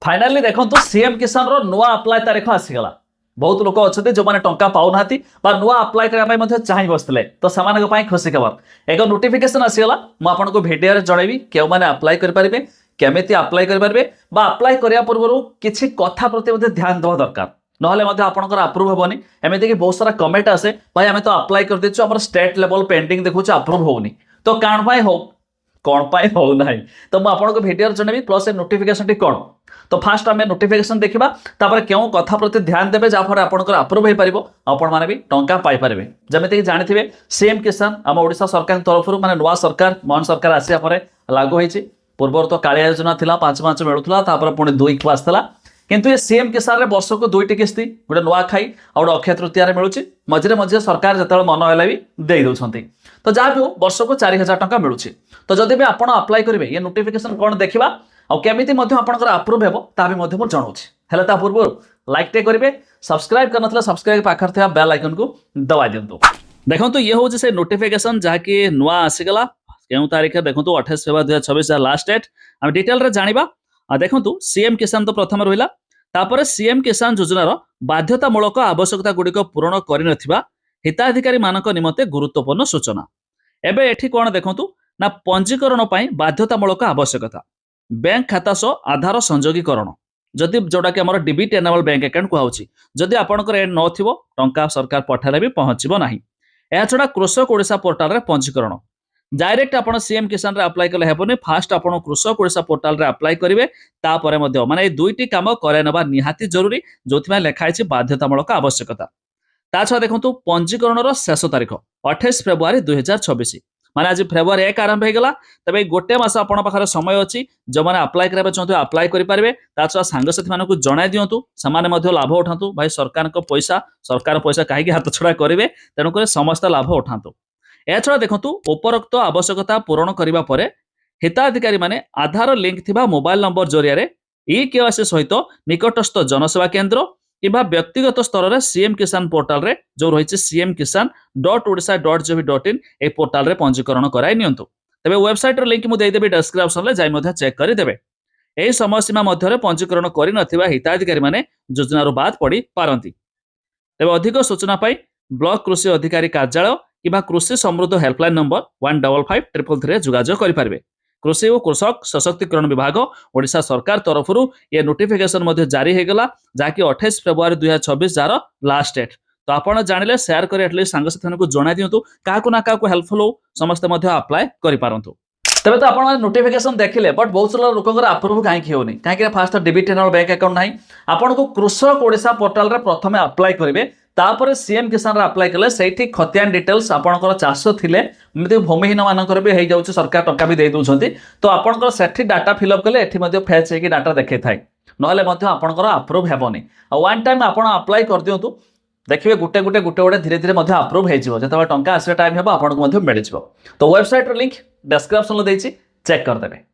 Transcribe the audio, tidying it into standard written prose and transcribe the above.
Finally देखो CM किसान रो नुआ अप्लाई तारीख आसीगला। बहुत लोक अच्छे जो मैंने टंका पाऊना नुआ अप्लाई करने चाह बसते तो से खुशी खबर एक नोटिफिकेशन आसीगला। मुझे भिडियो जनइबी क्यों मैंने अप्लाई करेंगे केमी अप्लाई करेंगे अप्लाई करने पूर्व किसी कथा प्रति ध्यान देवा दरकार ना आपंकर आप्रुव हेनी एमती बहुत सारा कमेंट आसे भाई आम तो अप्लाई कर देचु आम स्टेट लेवल पेंडिंग देखु आप्रुव होनी तो कौन हो ना तो मुझे भिडियो जनइबी प्लस नोटिफिकेशन टी कौन तो फास्ट आम नोटिफिकेशन देखा तापर क्यों कथा प्रति ध्यान देवे जहाँफल आपंकर आप्रुव हो पार आपण मैंने भी टंका पाइपर जमीक जानते सीएम किसान आम ओडिशा सरकार तरफ माने नुआ सरकार मोहन सरकार आसिया पर लागू होती पूर्व तो कालिया योजना था 5 मिलूला पुणी 2 को आसाला किंतु ये सीएम किसान रे वर्ष को 2टी किस्ती गोटे नुआखाई और गोटे अक्षय तृतीय मिलूँ मझे मझे सरकार जो मन है भी दे दौरान तो जहाँ भी हो वर्ष को 4000 टंका मिलूँ तो जदि भी आप अप्लाई करेंगे ये नोटिफिकेशन कौन देखा और केमी आपंकर आप्रुव हो मुझे जनाऊँ पूर्व लाइक टे करेंगे सब्सक्राइब करना सब्सक्राइब पाखर थे बेल आइकन को दबाई दिंतु। देखो ये हूँ से नोटिफिकेशन जहाँकि नुआ आसीगला क्यों तारीख देखो 28 फेब्रुआरी 2026 लास्ट डेट आम डिटेल जाना। देखु सीएम किसान तो प्रथम रहा तापर सीएम किसान योजनार बाध्यतामूलक आवश्यकता गुड़िक पूरण कर हिताधिकारी मानक निमंते गुरुत्वपूर्ण सूचना। एबे एठी कौन देखु ना पंजीकरण बाध्यतामूलक आवश्यकता बैंक खाता सह आधार संयोगीकरण जदि जोटा कि आम डीबीट एनेबल बैंक अकाउंट कहूँ जदि आपंकर एड नथिबो टंका सरकार पठाइले भी पहुँचबो नाही। एहा छड़ा कृषक ओडिशा पोर्टाल रे पंजीकरण डायरेक्ट आप सीएम किसान रे अप्लाई कले हेबनी फास्ट आप कृषक ओडिशा पोर्टाल रे अप्लाई करेंगे तापर माने 2टी काम करे नबा निहाती जरूरी जो लिखाई बाध्यतामूलक आवश्यकता। ताछा देखो पंजीकरण शेष तारीख 28 फेब्रुआरी 2026 माने आज फेब्रुआरी 1 आरंभ होगा तबे गोटे मास आपण पाखरे समय अच्छी जो मैंने अप्लाई करबा चाहते अप्लाई करेंगे ताछा सांगसाथी मानक जणाई दिंतु से लाभ उठातु भाई सरकार पैसा कहीं हाथ छड़ा करेंगे तेणुक समस्त लाभ उठातु। एछड़ा देखु उपरोक्त आवश्यकता पूरण करने पर हिताधिकारी माने आधार लिंक थिबा मोबाइल नंबर जरिया ई-केवाईसी सहित निकटस्थ जनसेवा केन्द्र किंबा व्यक्तिगत स्तर में सीएम किसान पोर्टाल रे जो रही cmkisan.odisha.gov.in ए पोर्टाल रे पंजीकरण कराई नियंतु। तेबे वेबसाइट रो लिंक मु देदेबी डिस्क्रिप्शन रे जाई मध्य चेक करिदेबे। एही समय सीमा मध्य पंजीकरण करि नथिबा हिताधिकारी माने योजनारो बाद पड़ी पारंती। तेबे अधिक सूचना पाई ब्लॉक कृषि अधिकारी कार्यालय किंबा कृषि समृद्ध हेल्पलाइन नंबर 155333 जोगाजोग करेंगे। कृषि और कृषक सशक्तिकरण विभाग ओडिशा सरकार तरफ ये नोटिफिकेशन मध्य जारी होगा जहाँकि 28 फेब्रुआरी 2026 जार लास्ट डेट तो आपड़ जानिले शेयर कर एटलिस्ट सांगसाथी को जणाई दिंतु क्या क्या हेल्पफुल हो समस्ते अप्लाई करूँ। तेज तो आप नोटिफिकेशन देखिले बट बहुत सारा लोक आप्रुव कहीं होनी कहीं फास्ट डीबीट एनेबल बैंक अकाउंट ना आपको कृषक ओडिशा पोर्टाल रे प्रथमे अप्लाई करेंगे तापर सीएम किसान अप्लाई कले से खतियान डिटेल्स आपंकर चाष थिले भूमिहीन मानकर भी हो जाऊँ सरकार टंका भी दे दौरान तो आपंकर से डाटा फिलअप कले ये फेच होगी डाटा देखा थाए ना आपंकर आप्रुव हेबनी वन टाइम आप अप्लाई कर दिंतु देखिए गोटे गोटे गोटे गोटे धीरे धीरे आप्रुव हो टंका आसा टाइम हम आपको मिल तो वेबसाइट लिंक डिस्क्रिप्शन चेक करदे।